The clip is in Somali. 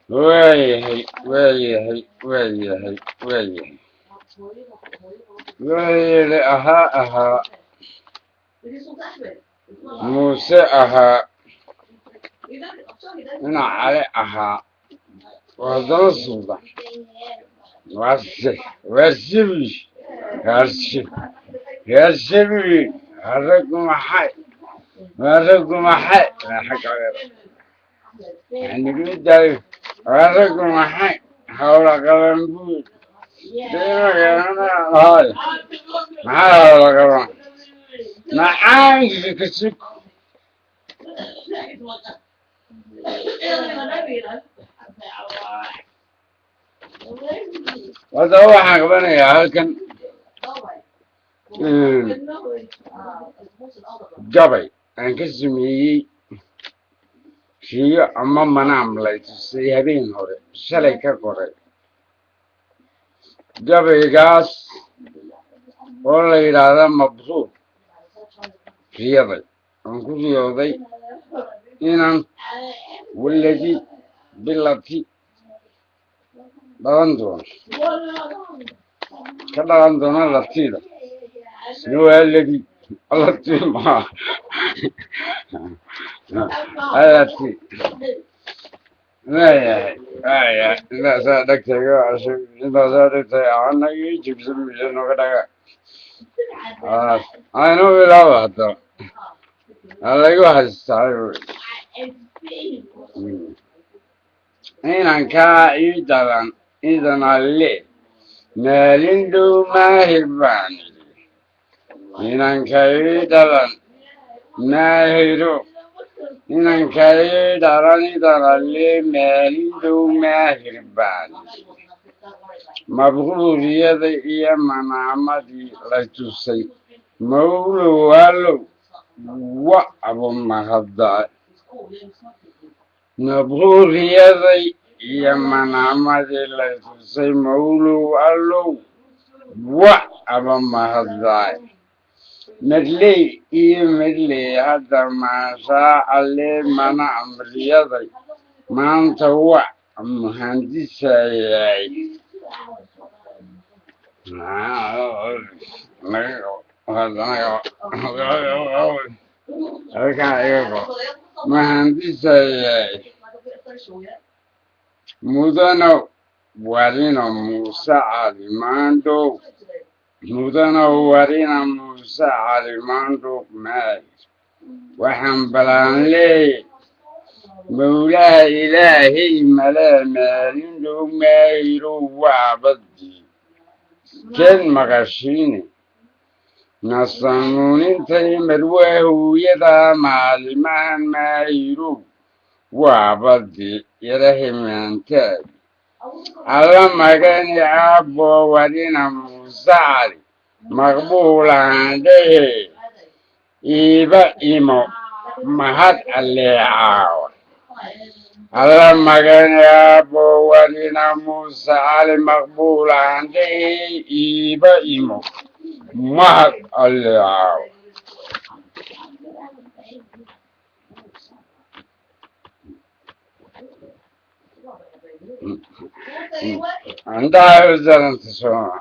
waayahay waayahay waayahay waayahay waayahay ahaa muuse ahaa dhinac cale ahaa wadama suuda warsibi haragu maxay nigidaayo haragu maxay hawla qaban buud maxaa hawla qaban macaanki kasug wada waxaan qabanayaa halkan gabay aan ka sameeyey riyo ama manaam lay tusay habeen hore shalay ka qoray gabaygaas oo la yidhaahda mabruur riyaday aan ku riyooday inaan waladii bilati dhalan doono ka dhalan doono laftiida waladii alati maa alati waayahay intaasaa dhegtayga cusub intaasaa dhegtay ana ii jibsan mise nooga dhaga aynu bilaaba hadda lagu haystaa inankaa idan alle maalin dhow maahir baan inanka ii dhalan maahiro inanka ii dhalan idan alle maalin dhow maahir baan mabruuriyada iyo manaamadii la tusay mawlow allow wa abu mahaddaay mabruuriyaday iyo manaamadii la tusay mawlow allow wa aba mahaddaay medley iyo medley hadda maashaa alle mana amriyaday maanta wa muhandisayay muhandisayay mudana warina muuse calimaandhow mudana warina muuse calimaandhow maahir waxaan balaan leeyay mawlaha ilaahay malaa maalin dhow maahirow waabadii keen maqashiine nasanuunintay marwaa hooyadaa maalimahan maahirow waabadii yarahimaantaadi alla magani aabbo warina muuse cali maqbuulaan dhehe iiba imo mahad alleecaawa alla magani aabbo warina muuse cali maqbuulaan dhehe iiba imo mahad alleecaawa عندها وزارة الصومال